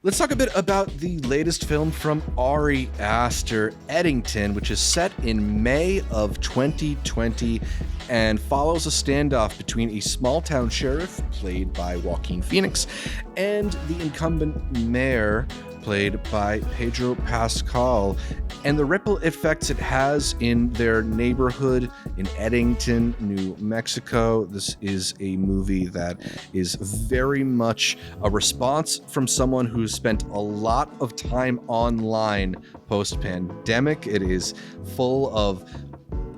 Let's talk a bit about the latest film from Ari Aster, Eddington, which is set in May of 2020 and follows a standoff between a small-town sheriff, played by Joaquin Phoenix, and the incumbent mayor, played by Pedro Pascal, and the ripple effects it has in their neighborhood in Eddington, New Mexico. This is a movie that is very much a response from someone who's spent a lot of time online post-pandemic. It is full of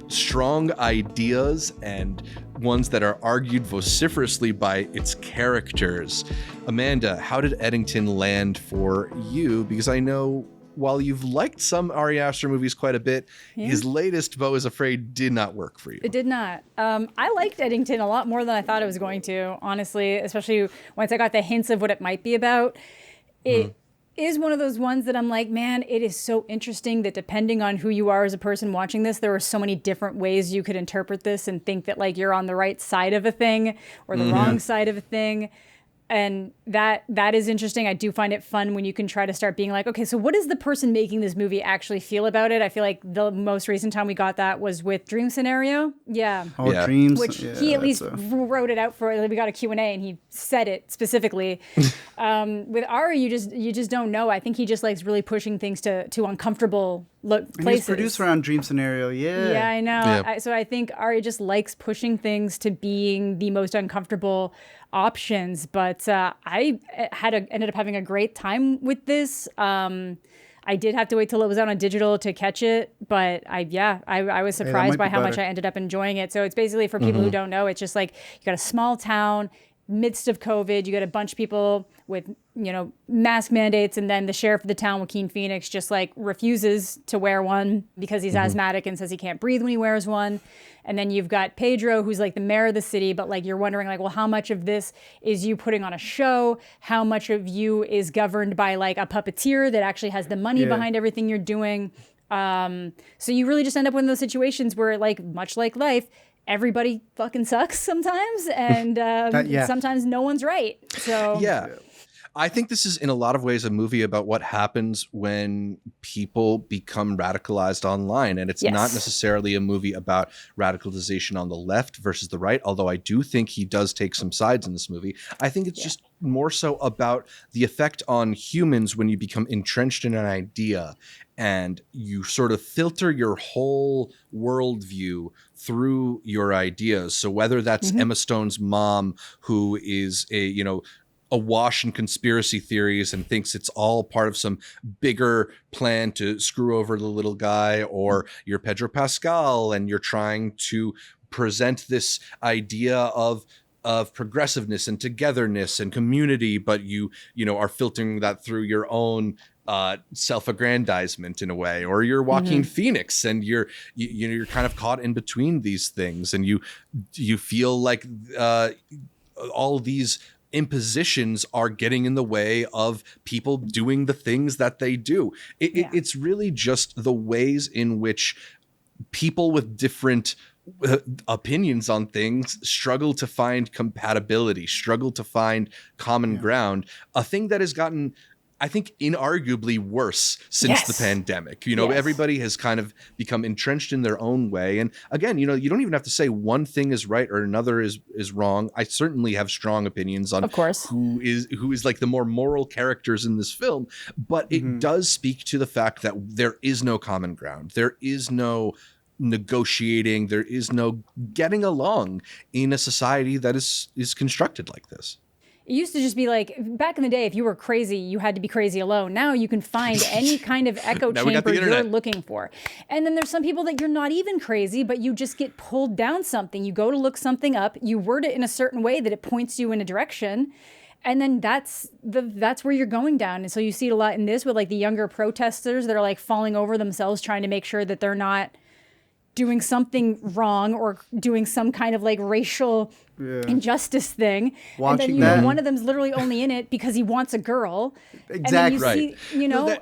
strong ideas and ones that are argued vociferously by its characters. Amanda, how did Eddington land for you? Because I know while you've liked some Ari Aster movies quite a bit, his latest, Beau is Afraid, did not work for you. It did not. I liked Eddington a lot more than I thought it was going to, honestly, especially once I got the hints of what it might be about. It is one of those ones that I'm like, man, it is so interesting that depending on who you are as a person watching this, there are so many different ways you could interpret this and think that like you're on the right side of a thing or the wrong side of a thing. And that is interesting. I do find it fun when you can try to start being like, okay, so what does the person making this movie actually feel about it? I feel like the most recent time we got that was with Dream Scenario. Yeah. Oh, yeah. Dreams. Which he at least wrote it out for, we got a Q&A and he said it specifically. With Ari, you just don't know. I think he just likes really pushing things to uncomfortable places. And he's produced around Dream Scenario, Yeah, I know. Yeah. So I think Ari just likes pushing things to being the most uncomfortable options, but I ended up having a great time with this. I did have to wait till it was out on digital to catch it, but I was surprised by how much I ended up enjoying it. So it's basically, for people who don't know, it's just like you got a small town, midst of COVID, you got a bunch of people with, mask mandates, and then the sheriff of the town, Joaquin Phoenix, just like refuses to wear one because he's asthmatic and says he can't breathe when he wears one. And then you've got Pedro, who's like the mayor of the city, but like you're wondering like, well, how much of this is you putting on a show? How much of you is governed by like a puppeteer that actually has the money behind everything you're doing? So you really just end up in those situations where, like, much like life, everybody fucking sucks sometimes, and sometimes no one's right. So I think this is in a lot of ways a movie about what happens when people become radicalized online. And it's not necessarily a movie about radicalization on the left versus the right, although I do think he does take some sides in this movie. I think it's just more so about the effect on humans when you become entrenched in an idea and you sort of filter your whole worldview through your ideas. So whether that's Emma Stone's mom, who is awash in conspiracy theories and thinks it's all part of some bigger plan to screw over the little guy, or you're Pedro Pascal and you're trying to present this idea of progressiveness and togetherness and community, but you are filtering that through your own self-aggrandizement in a way, or you're Joaquin Phoenix and you're kind of caught in between these things, and you feel like all these impositions are getting in the way of people doing the things that they do. It's really just the ways in which people with different opinions on things struggle to find compatibility, struggle to find common ground, a thing that has gotten, I think, inarguably worse since the pandemic. Everybody has kind of become entrenched in their own way. And again, you don't even have to say one thing is right or another is wrong. I certainly have strong opinions on, of course, who is like the more moral characters in this film. But it does speak to the fact that there is no common ground. There is no negotiating. There is no getting along in a society that is constructed like this. It used to just be like, back in the day, if you were crazy, you had to be crazy alone. Now you can find any kind of echo chamber you're looking for. And then there's some people that you're not even crazy, but you just get pulled down something. You go to look something up, you word it in a certain way that it points you in a direction. And then that's where you're going down. And so you see it a lot in this with like the younger protesters that are like falling over themselves trying to make sure that they're not doing something wrong or doing some kind of like racial injustice thing. Watching and then one of them's literally only in it because he wants a girl. Exactly. And then you see,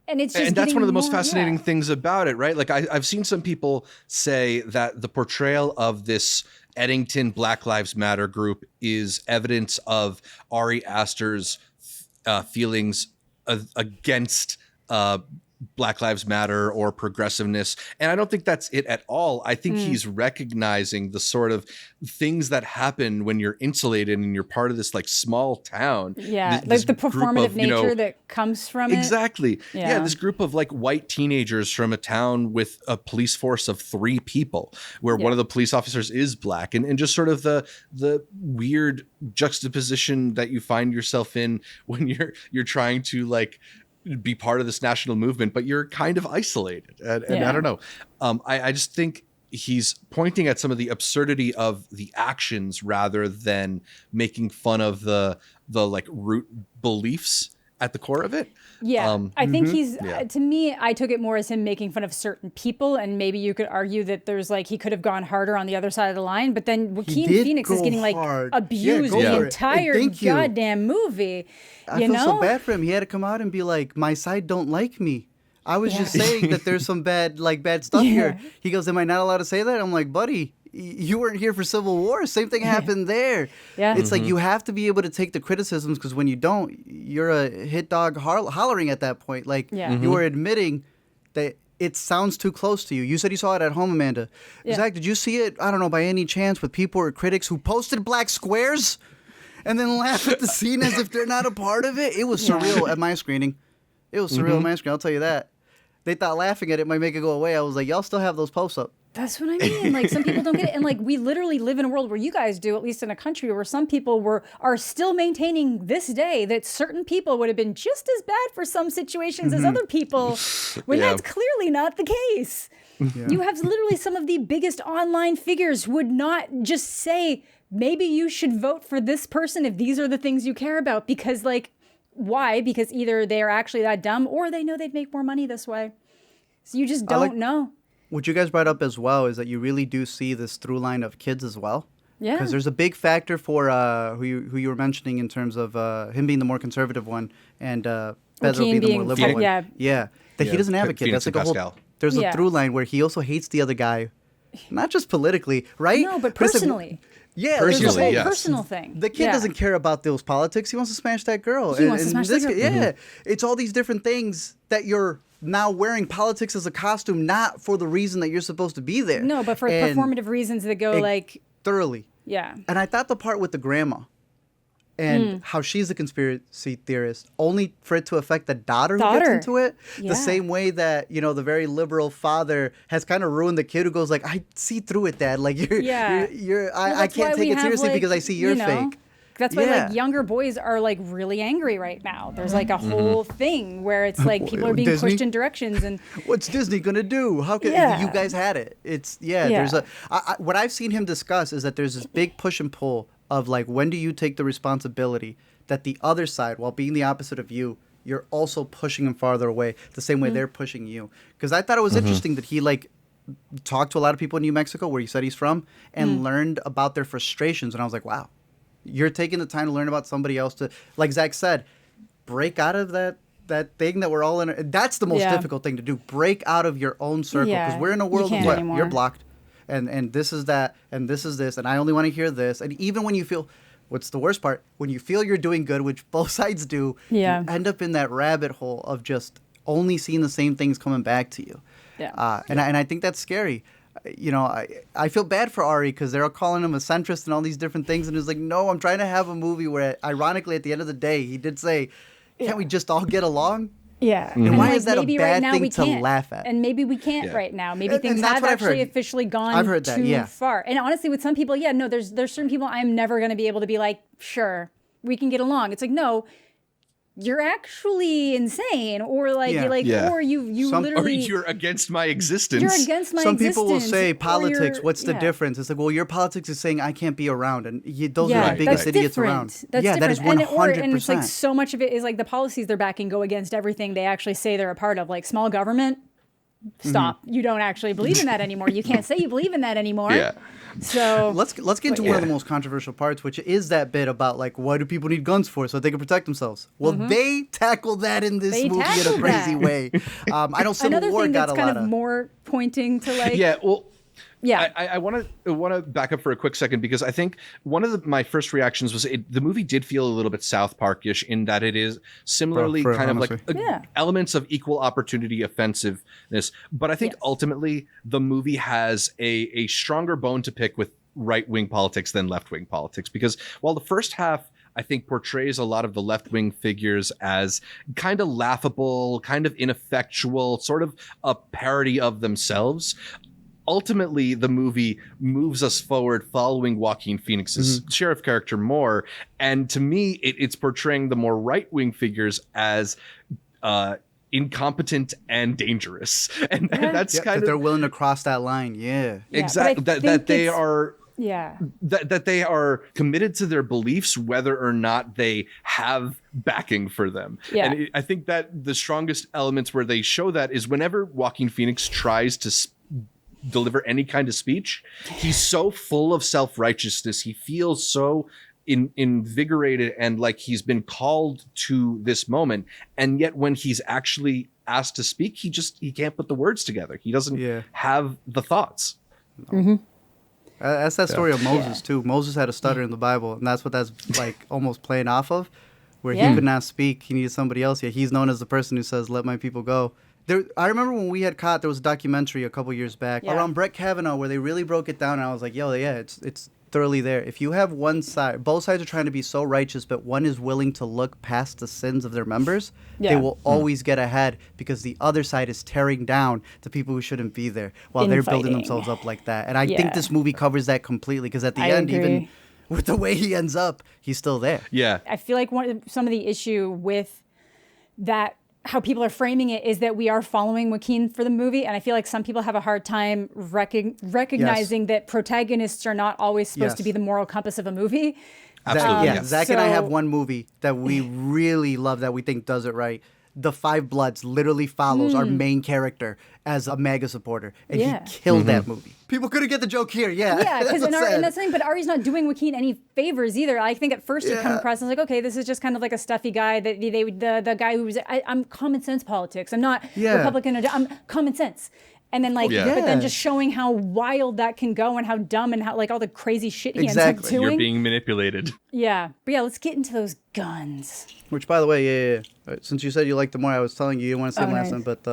and it's just, and that's one of the most fascinating things about it, right? Like I've seen some people say that the portrayal of this Eddington Black Lives Matter group is evidence of Ari Aster's feelings against Black Lives Matter or progressiveness. And I don't think that's it at all. I think he's recognizing the sort of things that happen when you're insulated and you're part of this like small town. Yeah, like the performative nature that comes from it. Exactly. Yeah, this group of like white teenagers from a town with a police force of 3 people, where one of the police officers is Black, and just sort of the weird juxtaposition that you find yourself in when you're trying to like be part of this national movement, but you're kind of isolated. And I don't know. I just think he's pointing at some of the absurdity of the actions rather than making fun of the like root beliefs at the core of it. Yeah, I think he's, to me, I took it more as him making fun of certain people, and maybe you could argue that there's like, he could have gone harder on the other side of the line, but then Joaquin Phoenix is getting like abused the entire goddamn movie. I feel so bad for him. He had to come out and be like, my side don't like me. I was just saying that there's some bad stuff here. He goes, am I not allowed to say that? I'm like, buddy, you weren't here for Civil War. Same thing happened there. Yeah. It's like you have to be able to take the criticisms, because when you don't, you're a hit dog hollering at that point. Like you are admitting that it sounds too close to you. You said you saw it at home, Amanda. Zach, did you see it, I don't know, by any chance, with people or critics who posted black squares and then laugh at the scene as if they're not a part of it? It was surreal at my screening. It was surreal at my screening, I'll tell you that. They thought laughing at it might make it go away. I was like, y'all still have those posts up. That's what I mean. Like, some people don't get it. And like, we literally live in a world where you guys do, at least in a country where some people are still maintaining this day that certain people would have been just as bad for some situations as other people, when that's clearly not the case. You have literally some of the biggest online figures would not just say, maybe you should vote for this person if these are the things you care about, because like, why? Because either they're actually that dumb or they know they'd make more money this way. So you just don't know. What you guys brought up as well is that you really do see this through line of kids as well. Yeah. Because there's a big factor for who you were mentioning in terms of him being the more conservative one and Pedro being the more liberal one. Yeah. That he doesn't advocate. That's like a whole. There's a through line where he also hates the other guy, not just politically, right? No, but personally. Yeah, there's a whole personal thing. The kid doesn't care about those politics. He wants to smash that girl. He wants to smash that girl. Yeah, it's all these different things that you're now wearing politics as a costume, not for the reason that you're supposed to be there. No, but for performative reasons that go like... Thoroughly. Yeah. And I thought the part with the grandma and how she's a conspiracy theorist, only for it to affect the daughter who gets into it, the same way that, you know, the very liberal father has kind of ruined the kid who goes like, I see through it, Dad. Like, I can't take it seriously because I see you're fake. That's why like younger boys are like really angry right now. There's like a whole thing where it's like people are being pushed in directions, and what's Disney gonna do? How can you guys had it? It's there's what I've seen him discuss is that there's this big push and pull of like, when do you take the responsibility that the other side, while being the opposite of you, you're also pushing them farther away the same way they're pushing you. Because I thought it was interesting that he like talked to a lot of people in New Mexico, where he said he's from, and learned about their frustrations, and I was like, wow. You're taking the time to learn about somebody else to, like Zach said, break out of that thing that we're all in. That's the most difficult thing to do. Break out of your own circle, because we're in a world of what? You're blocked. And this is that, and this is this, and I only want to hear this. And even when you feel, what's the worst part? When you feel you're doing good, which both sides do, you end up in that rabbit hole of just only seeing the same things coming back to you. Yeah. And I think that's scary. You know, I feel bad for Ari, because they're all calling him a centrist and all these different things. And he's like, no, I'm trying to have a movie where, ironically, at the end of the day, he did say, can't we just all get along? Yeah. And why is that a bad thing to laugh at? And maybe we can't right now. Maybe things have actually officially gone too far. And honestly, with some people, there's certain people I'm never going to be able to be like, sure, we can get along. It's like, no, you're actually insane, or like you're like, or you literally, or you're against my existence. You're against my existence. Some existence. people will say politics. What's the difference? It's like, well, your politics is saying I can't be around, and those are the biggest idiots around. That's different. That is 100%. And it's like so much of it is like the policies they're backing go against everything they actually say they're a part of. Like small government. Stop. You don't actually believe in that anymore. You can't say you believe in that anymore. Yeah. So let's get into one of the most controversial parts, which is that bit about like, why do people need guns for? So they can protect themselves. Well, they tackle that in this movie in a crazy way. I know Civil War got a lot of... Another thing that's kind of more pointing to like... Yeah, well, Yeah. I want to back up for a quick second, because I think one of my first reactions was the movie did feel a little bit South Park-ish in that it is similarly kind of like elements of equal opportunity offensiveness. But I think ultimately the movie has a stronger bone to pick with right-wing politics than left-wing politics, because while the first half I think portrays a lot of the left-wing figures as kind of laughable, kind of ineffectual, sort of a parody of themselves, ultimately the movie moves us forward following Joaquin Phoenix's sheriff character more. And to me, it's portraying the more right-wing figures as incompetent and dangerous. And that's kind of... they're willing to cross that line. Exactly. That they are... that they are committed to their beliefs, whether or not they have backing for them. And I think that the strongest elements where they show that is whenever Joaquin Phoenix tries to deliver any kind of speech, he's so full of self-righteousness. He feels so invigorated and like he's been called to this moment. And yet when he's actually asked to speak, he can't put the words together. He doesn't have the thoughts. That's that story of Moses too. Moses had a stutter in the Bible, and that's what that's like almost playing off of, where he could not speak. He needed somebody else. He's known as the person who says, "Let my people go." I remember when we had caught, there was a documentary a couple years back around Brett Kavanaugh where they really broke it down, and I was like, it's thoroughly there. If you have one side, both sides are trying to be so righteous, but one is willing to look past the sins of their members, they will always get ahead, because the other side is tearing down the people who shouldn't be there while they're building themselves up like that. And I think this movie covers that completely, because at the end, even with the way he ends up, he's still there. I feel like some of the issue with that, how people are framing it, is that we are following Joaquin for the movie, and I feel like some people have a hard time recognizing that protagonists are not always supposed to be the moral compass of a movie. Absolutely. Zach and I have one movie that we really love that we think does it right. The Five Bloods literally follows our main character as a MAGA supporter, and he killed that movie. People couldn't get the joke here, because and that's something. But Ari's not doing Joaquin any favors either. I think at first it come across as like, okay, this is just kind of like a stuffy guy that the guy who was I'm common sense politics. I'm not Republican. I'm common sense. And then but then just showing how wild that can go and how dumb and how like all the crazy shit he ends up doing. You're being manipulated. But let's get into those guns. Which, by the way, since you said you liked them more, I was telling you didn't want to say last time, but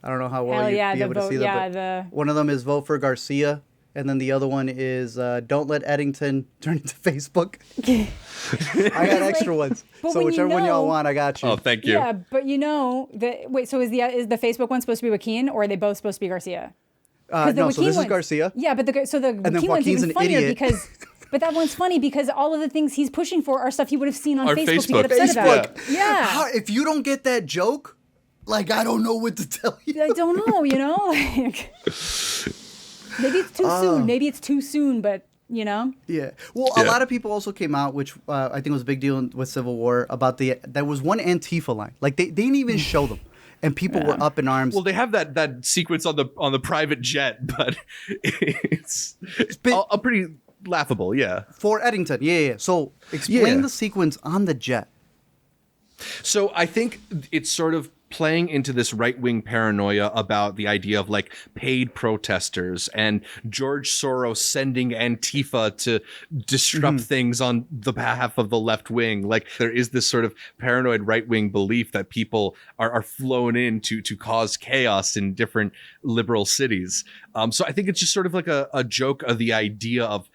I don't know how well you'd be able to see them. But one of them is vote for Garcia, and then the other one is don't let Eddington turn into Facebook. I got extra ones, so whichever one y'all want, I got you. Oh, thank you. Yeah, but wait, so is the Facebook one supposed to be Joaquin, or are they both supposed to be Garcia? No, so this is Garcia. Yeah, but the Joaquin one's even funnier because. But that one's funny because all of the things he's pushing for are stuff he would have seen on Facebook to get upset about. Yeah. If you don't get that joke, like, I don't know what to tell you. I don't know, like, maybe it's too soon. Maybe it's too soon, but, Yeah. Well, a lot of people also came out, which I think was a big deal with Civil War, about there was one Antifa line. Like, they didn't even show them. And people were up in arms. Well, they have that sequence on the private jet, but it's a pretty laughable, for Edington, so explain the sequence on the jet. So I think it's sort of playing into this right-wing paranoia about the idea of like paid protesters and George Soros sending Antifa to disrupt things on the behalf of the left wing. Like there is this sort of paranoid right-wing belief that people are flown in to cause chaos in different liberal cities. So I think it's just sort of like a joke of the idea of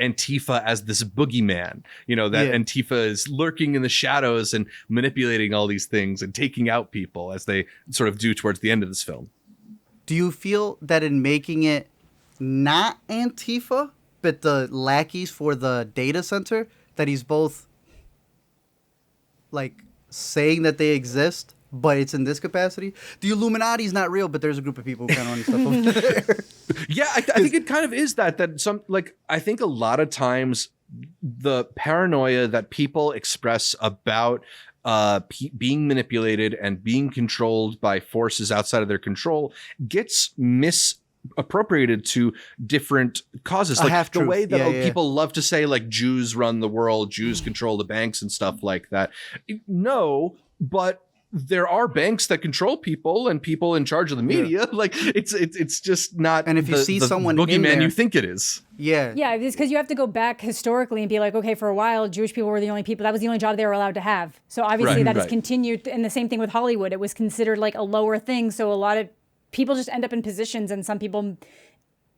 Antifa as this boogeyman, that Antifa is lurking in the shadows and manipulating all these things and taking out people, as they sort of do towards the end of this film. Do you feel that in making it not Antifa, but the lackeys for the data center, that he's both like saying that they exist, but it's in this capacity? The Illuminati's not real, but there's a group of people who kind of run stuff over there. Yeah, I think it kind of is that some, like, I think a lot of times the paranoia that people express about being manipulated and being controlled by forces outside of their control gets misappropriated to different causes. Like the way that people love to say, like, Jews run the world, Jews control the banks and stuff like that. No, but there are banks that control people and people in charge of the media. Yeah. Like it's just not. And if you see someone boogeyman you think it is. Yeah. Yeah, it's because you have to go back historically and be like, okay, for a while, Jewish people were the only people. That was the only job they were allowed to have. So obviously that has continued. And the same thing with Hollywood. It was considered like a lower thing. So a lot of people just end up in positions, and some people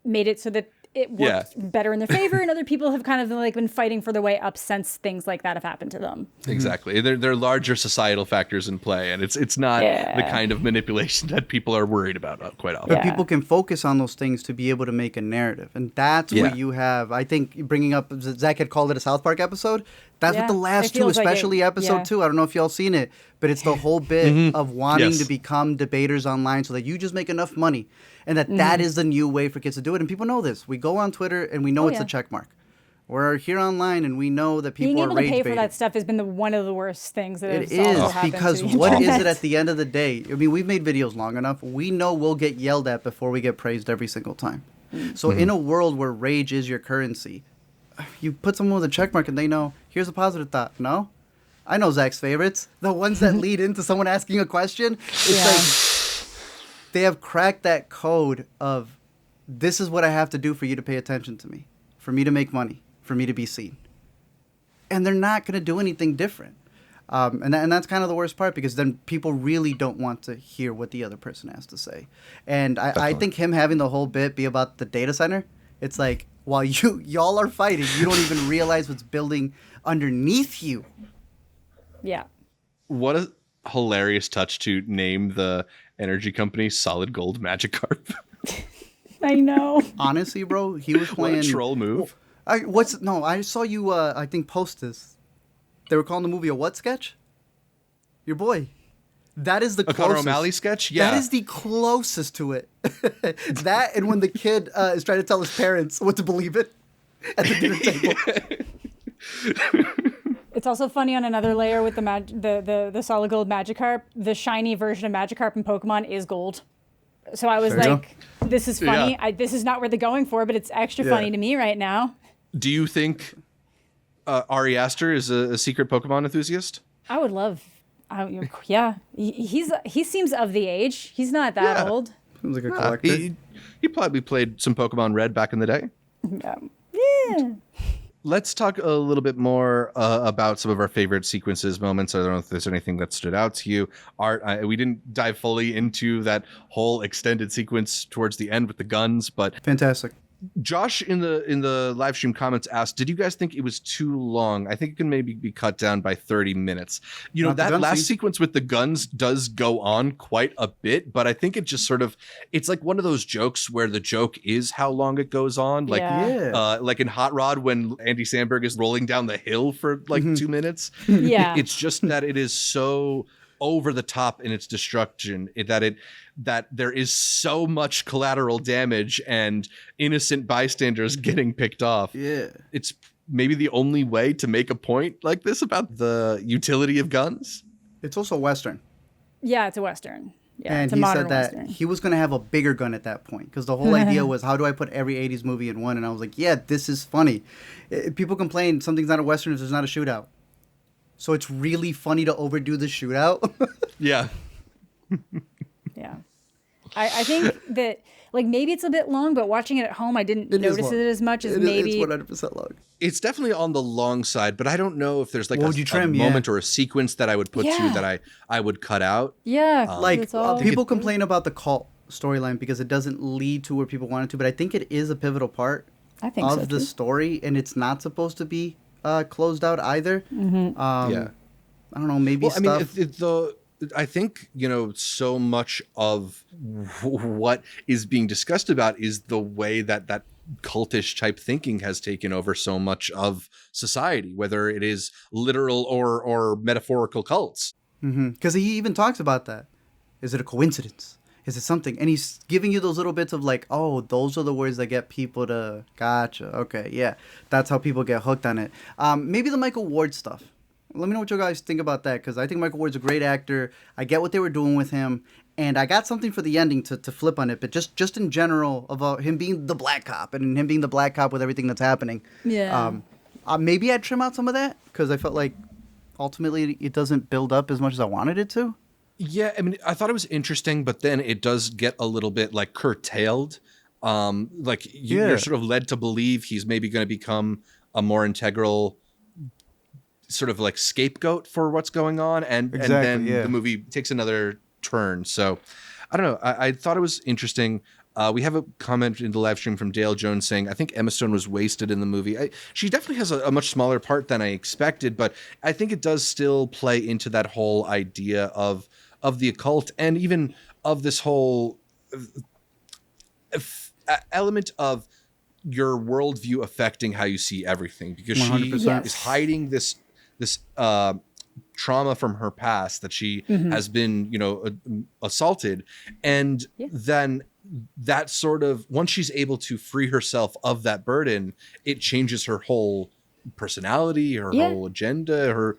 made it so that it worked better in their favor, and other people have kind of like been fighting for their way up since things like that have happened to them. Exactly. There are larger societal factors in play, and it's not the kind of manipulation that people are worried about quite often. But people can focus on those things to be able to make a narrative, and that's what you have. I think bringing up, Zach had called it a South Park episode. That's what the last two, especially episode 2. I don't know if y'all seen it, but it's the whole bit of wanting to become debaters online so that you just make enough money. And that is the new way for kids to do it. And people know this. We go on Twitter and we know it's a check mark. We're here online and we know that people are rage baiting. Being able to pay for that stuff has been one of the worst things that it is, because what is it at the end of the day? I mean, we've made videos long enough. We know we'll get yelled at before we get praised every single time. So in a world where rage is your currency, you put someone with a check mark and they know, here's a positive thought. No? I know Zach's favorites. The ones that lead into someone asking a question. It's like they have cracked that code of, this is what I have to do for you to pay attention to me, for me to make money, for me to be seen. And they're not going to do anything different. And that's kind of the worst part, because then people really don't want to hear what the other person has to say. And I think him having the whole bit be about the data center, it's like, while y'all are fighting, you don't even realize what's building underneath you. Yeah. What a hilarious touch to name the energy company Solid Gold Magikarp. I know. Honestly, bro, he was playing... What a troll move. I saw you, I think, post this. They were calling the movie a what sketch? Your boy. That is the closest. A Conor O'Malley sketch? Yeah. That is the closest to it. That, and when the kid is trying to tell his parents what to believe in at the dinner table. It's also funny on another layer with the solid gold Magikarp. The shiny version of Magikarp in Pokemon is gold. So I was this is funny. Yeah. This is not where they're going for, but it's extra funny to me right now. Do you think Ari Aster is a secret Pokemon enthusiast? I would love. He seems of the age. He's not that old. Seems like a collector. He probably played some Pokemon Red back in the day. Yeah. Let's talk a little bit more about some of our favorite sequences, moments. I don't know if there's anything that stood out to you. Art, we didn't dive fully into that whole extended sequence towards the end with the guns, but fantastic. Josh in the live stream comments asked, did you guys think it was too long? I think it can maybe be cut down by 30 minutes. You know, that last sequence with the guns does go on quite a bit, but I think it just sort of, it's like one of those jokes where the joke is how long it goes on. Like, like in Hot Rod when Andy Samberg is rolling down the hill for like 2 minutes. Yeah. It's just that it is so over the top in its destruction that there is so much collateral damage and innocent bystanders getting picked off. Yeah. It's maybe the only way to make a point like this about the utility of guns. It's also Western. Yeah, it's a Western. Yeah, and it's a he modern said that Western. He was going to have a bigger gun at that point, because the whole idea was, how do I put every 80s movie in one? And I was like, yeah, this is funny. People complain something's not a Western if there's not a shootout. So it's really funny to overdo the shootout. Yeah. Yeah. I think that, like, maybe it's a bit long, but watching it at home, I didn't notice it as much as maybe... It's 100% long. It's definitely on the long side, but I don't know if there's like a moment or a sequence that I would put to that I would cut out. Yeah. People complain about the cult storyline because it doesn't lead to where people want it to, but I think it is a pivotal part of the story, and it's not supposed to be closed out either. I don't know, maybe stuff... I mean, I think, you know, so much of what is being discussed about is the way that cultish type thinking has taken over so much of society, whether it is literal or metaphorical cults. Because he even talks about that. Is it a coincidence? Is it something? And he's giving you those little bits of like, oh, those are the words that get people to, gotcha. Okay, yeah. That's how people get hooked on it. Maybe the Michael Ward stuff. Let me know what you guys think about that, because I think Michael Ward's a great actor. I get what they were doing with him, and I got something for the ending to flip on it, but just in general about him being the black cop and him being the black cop with everything that's happening. Yeah. Maybe I'd trim out some of that, because I felt like ultimately it doesn't build up as much as I wanted it to. Yeah, I mean, I thought it was interesting, but then it does get a little bit like curtailed. Like you're sort of led to believe he's maybe going to become a more integral sort of like scapegoat for what's going on, and then the movie takes another turn. So I don't know. I thought it was interesting. We have a comment in the live stream from Dale Jones saying, I think Emma Stone was wasted in the movie. She definitely has a much smaller part than I expected, but I think it does still play into that whole idea of the occult, and even of this whole element of your worldview affecting how you see everything, because 100%. She is hiding this trauma from her past, that she has been, assaulted. And then that sort of, once she's able to free herself of that burden, it changes her whole personality, her whole agenda,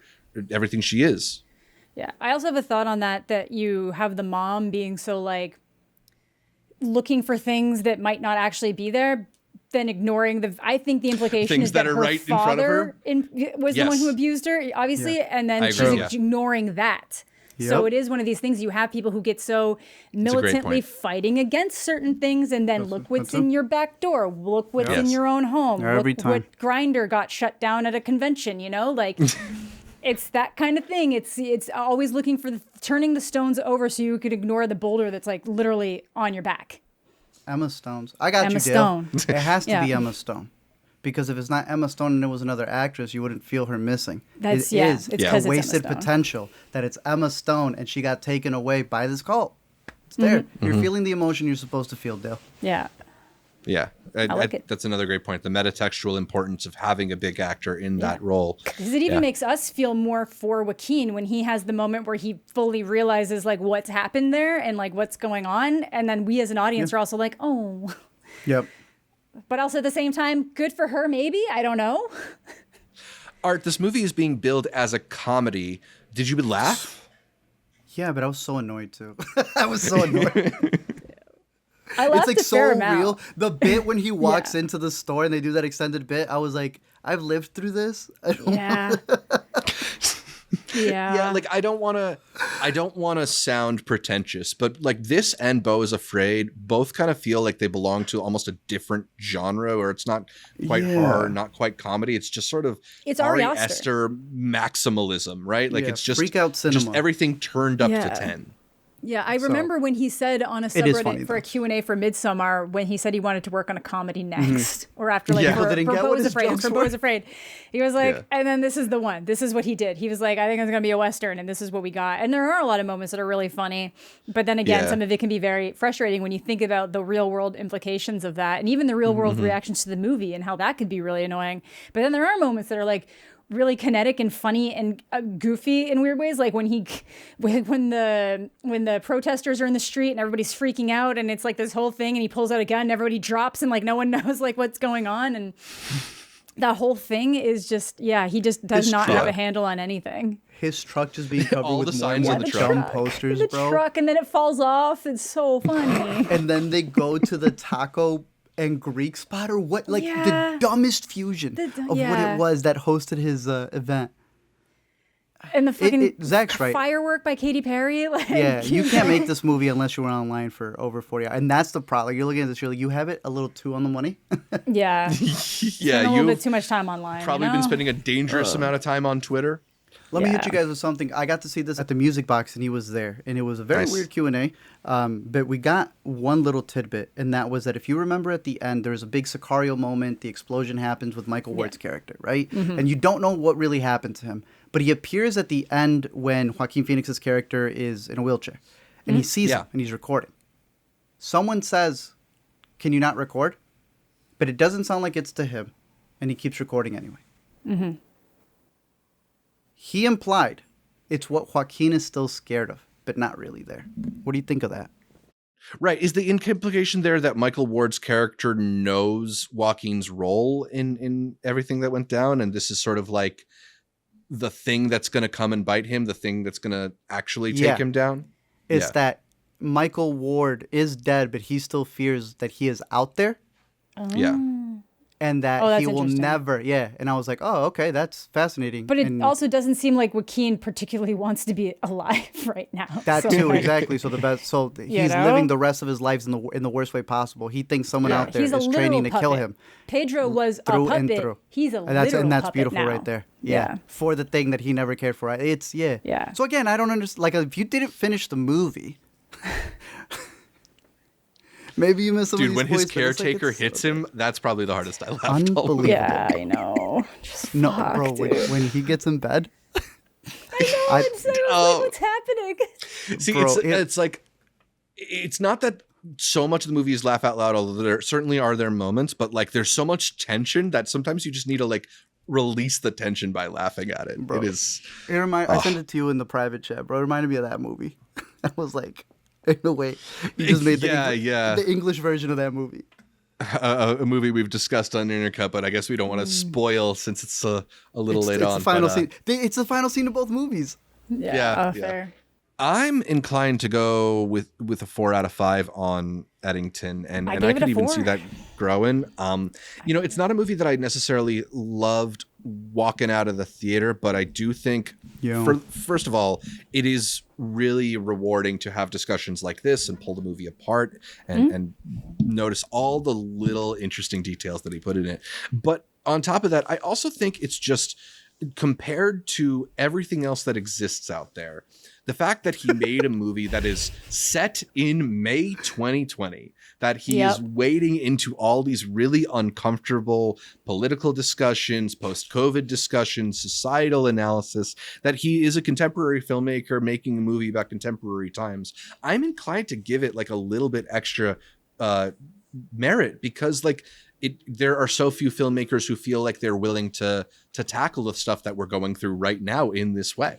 everything she is. Yeah. I also have a thought on that you have the mom being so like looking for things that might not actually be there, then ignoring I think the implication things is that are her right father in front of her was the one who abused her, obviously, and then she's ignoring that. Yep. So it is one of these things. You have people who get so militantly fighting against certain things, and then look what's in your back door. Look what's in your own home. Look what Grindr got shut down at a convention. Like it's that kind of thing. It's always looking for turning the stones over so you could ignore the boulder that's like literally on your back. Emma Stone's. I got Emma you, Dale. Stone. It has to be Emma Stone. Because if it's not Emma Stone and it was another actress, you wouldn't feel her missing. It's a wasted potential that it's Emma Stone and she got taken away by this cult. It's there. You're feeling the emotion you're supposed to feel, Dale. Yeah. Yeah. That's another great point. The metatextual importance of having a big actor in that role. Because it even makes us feel more for Joaquin when he has the moment where he fully realizes like what's happened there and like what's going on. And then we as an audience are also like, oh. Yep. But also at the same time, good for her, maybe. I don't know. Art, this movie is being billed as a comedy. Did you laugh? Yeah, but I was so annoyed too. I was so annoyed. I laughed it's like a fair amount. Real. The bit when he walks into the store and they do that extended bit, I was like, I've lived through this. Yeah. Yeah, like I don't want to sound pretentious, but like this and Beau is Afraid both kind of feel like they belong to almost a different genre, where it's not quite horror, not quite comedy. It's just sort of Ari Aster maximalism, right? Like it's just freak out cinema. Just everything turned up to 10. Yeah, I remember when he said on a subreddit for a Q&A for Midsommar, when he said he wanted to work on a comedy next, or after like for Beau is Afraid. He was like, and then this is the one. This is what he did. He was like, I think it's going to be a Western, and this is what we got. And there are a lot of moments that are really funny. But then again, some of it can be very frustrating when you think about the real world implications of that, and even the real world reactions to the movie and how that could be really annoying. But then there are moments that are like, really kinetic and funny and goofy in weird ways, like when the protesters are in the street and everybody's freaking out and it's like this whole thing and he pulls out a gun and everybody drops and like no one knows like what's going on, and that whole thing is just he just does not have a handle on anything. His truck just being covered all with the signs more of the dumb truck. posters, the bro. truck, and then it falls off. It's so funny. And then they go to the taco and Greek spot, or what, like the dumbest fusion of what it was that hosted his event. And the fucking Zach's right. Firework by Katy Perry. Like, you can't make this movie unless you were online for over 40 hours. And that's the problem. Like, you're looking at this, you're like, you have it a little too on the money. Yeah. Yeah, a little bit too much time online. Probably been spending a dangerous amount of time on Twitter. Let me hit you guys with something. I got to see this at the Music Box, and he was there. And it was a very weird Q&A. But we got one little tidbit, and that was that if you remember at the end, there's a big Sicario moment. The explosion happens with Michael Ward's character, right? And you don't know what really happened to him. But he appears at the end when Joaquin Phoenix's character is in a wheelchair. And he sees him, and he's recording. Someone says, can you not record? But it doesn't sound like it's to him. And he keeps recording anyway. He implied it's what Joaquin is still scared of, but not really there. What do you think of that? Right. Is the implication there that Michael Ward's character knows Joaquin's role in everything that went down? And this is sort of like the thing that's going to come and bite him, the thing that's going to actually take him down? It's that Michael Ward is dead, but he still fears that he is out there. Yeah. and that he will interesting. never. Yeah, and I was like, oh, okay, that's fascinating. But it also doesn't seem like Joaquin particularly wants to be alive right now. That too, exactly. So he's living the rest of his life in the worst way possible. He thinks someone out there is training to kill him. Pedro was through a puppet. And through. He's a literal and that's puppet beautiful now. right there. Yeah. For the thing that he never cared for. It's Yeah. So again, I don't understand. Like, if you didn't finish the movie. Maybe you missed some of these when his points, caretaker hits him, that's probably the hardest I laughed. Unbelievable. Yeah, I know. Bro, when he gets in bed. I know. What's happening? See, bro, it's like, it's not that so much of the movie is laugh out loud, although there certainly are their moments, but like there's so much tension that sometimes you just need to like release the tension by laughing at it. Bro, it is. I sent it to you in the private chat, bro. It reminded me of that movie. I was like, in a way, you just made the English version of that movie. A movie we've discussed on Intercut, but I guess we don't want to spoil since it's a little late on. It's the final scene. It's the final scene of both movies. Yeah. Fair. I'm inclined to go with a 4 out of 5 on Eddington, and I could even see that growing. It's not a movie that I necessarily loved walking out of the theater, but I do think, first of all, it is really rewarding to have discussions like this and pull the movie apart and notice all the little interesting details that he put in it. But on top of that, I also think it's just, compared to everything else that exists out there, the fact that he made a movie that is set in May 2020, that he is wading into all these really uncomfortable political discussions, post-COVID discussions, societal analysis, that he is a contemporary filmmaker making a movie about contemporary times. I'm inclined to give it like a little bit extra merit, because like there are so few filmmakers who feel like they're willing to tackle the stuff that we're going through right now in this way.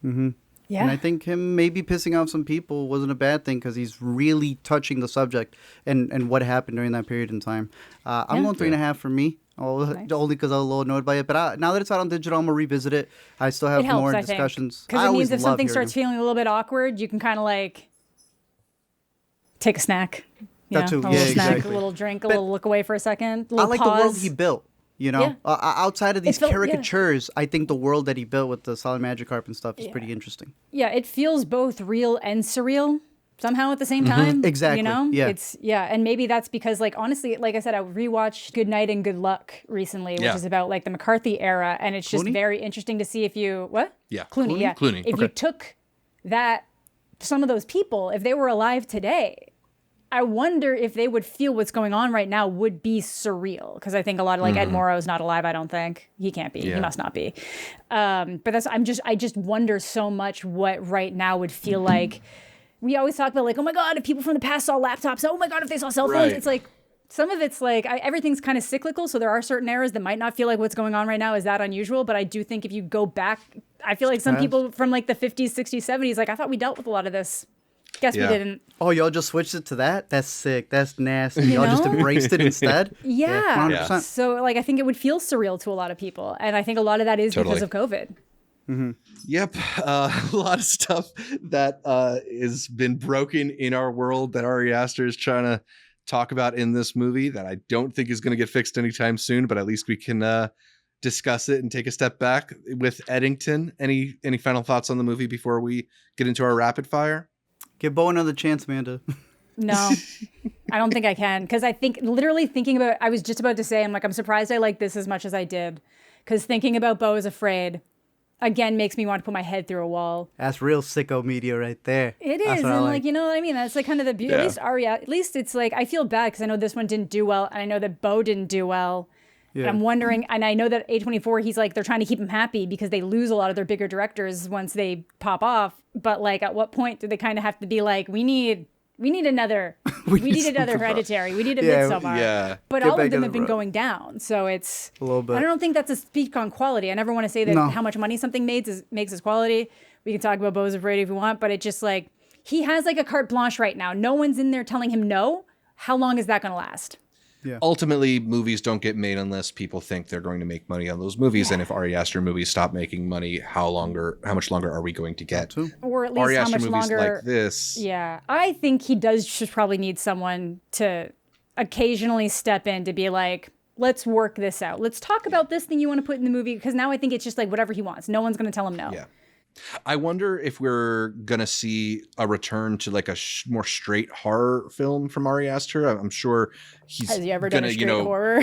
Mm-hmm. Yeah. And I think him maybe pissing off some people wasn't a bad thing, because he's really touching the subject and what happened during that period in time. I'm going 3.5 for me, only because I was a little annoyed by it. But now that it's out on digital, I'm going to revisit it. I still have more discussions. Because it means if something starts feeling a little bit awkward, you can kind of like take a snack. That too. A little snack, a little drink, a little look away for a second. I like the world he built. Outside of these caricatures, I think the world that he built with the solid Magikarp and stuff is pretty interesting. Yeah, it feels both real and surreal somehow at the same time. Exactly. Yeah. And maybe that's because, like, honestly, like I said, I rewatched Good Night and Good Luck recently, which is about like the McCarthy era, and it's just very interesting to see if you Clooney. If you took some of those people, if they were alive today, I wonder if they would feel what's going on right now would be surreal. Because I think a lot of Ed Morrow's not alive. I don't think he can't be. Yeah. He must not be. But I just wonder so much what right now would feel like. We always talk about like, oh my God, if people from the past saw laptops, oh my God, if they saw cell phones. Right. It's like, some of it's like, everything's kind of cyclical. So there are certain eras that might not feel like what's going on right now is that unusual. But I do think if you go back, I feel like some people from like the 50s, 60s, 70s, like I thought we dealt with a lot of this. Guess we didn't. Oh, y'all just switched it to that? That's sick. That's nasty. Y'all just embraced it instead? Yeah. 100%. So, like, I think it would feel surreal to a lot of people. And I think a lot of that is because of COVID. Mm-hmm. Yep. A lot of stuff that has been broken in our world that Ari Aster is trying to talk about in this movie that I don't think is going to get fixed anytime soon, but at least we can discuss it and take a step back with Eddington. Any final thoughts on the movie before we get into our rapid fire? Give Bo another chance, Amanda. No, I don't think I can. Because I think literally thinking about, I was just about to say, I'm surprised I like this as much as I did. Because thinking about Beau is Afraid, again, makes me want to put my head through a wall. That's real sicko media right there. It is. And like, you know what I mean? That's like kind of the beauty. At least it's like, I feel bad because I know this one didn't do well. And I know that Beau didn't do well. Yeah. And I'm wondering, and I know that A24, he's like, they're trying to keep him happy because they lose a lot of their bigger directors once they pop off. But like, at what point do they kind of have to be like, we need another, we need another Hereditary, we need a Midsommar. Yeah. But all of them have been going down. So it's, a little bit. I don't think that's a speak on quality. I never want to say that how much money something makes is quality. We can talk about Beau's Afraid if you want, but it's just like, he has like a carte blanche right now. No one's in there telling him no. How long is that going to last? Yeah. Ultimately, movies don't get made unless people think they're going to make money on those movies. Yeah. And if Ari Aster movies stop making money, how much longer are we going to get? Or at least Ari how Aster much movies longer? Like this. Yeah, I think he does just probably need someone to occasionally step in to be like, let's work this out. Let's talk about this thing you want to put in the movie, because now I think it's just like whatever he wants. No one's going to tell him no. Yeah. I wonder if we're going to see a return to like a more straight horror film from Ari Aster. I'm sure he's Has he ever done a straight horror?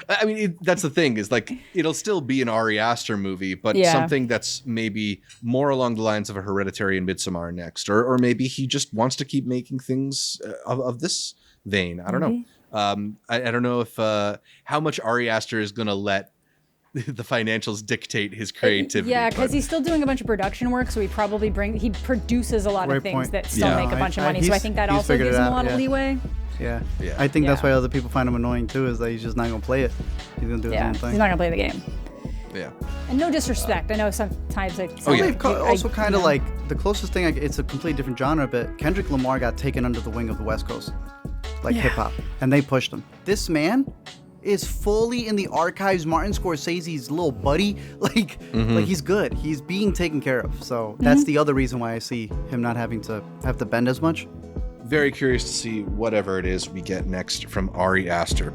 I mean, that's the thing is like, it'll still be an Ari Aster movie, but something that's maybe more along the lines of a Hereditary and Midsommar next, or maybe he just wants to keep making things of this vein. I don't know. I don't know if how much Ari Aster is going to let the financials dictate his creativity. Yeah, because he's still doing a bunch of production work, so he produces a lot of things that still make a bunch of money. So I think that also gives him a lot of leeway. Yeah. I think that's why other people find him annoying too, is that he's just not going to play it. He's going to do his own thing. He's not going to play the game. Yeah. And no disrespect. I know sometimes also kind of like the closest thing, it's a completely different genre, but Kendrick Lamar got taken under the wing of the West Coast, like hip hop, and they pushed him. This man is fully in the archives, Martin Scorsese's little buddy. Like he's good. He's being taken care of. So that's the other reason why I see him not having to have to bend as much. Very curious to see whatever it is we get next from Ari Aster.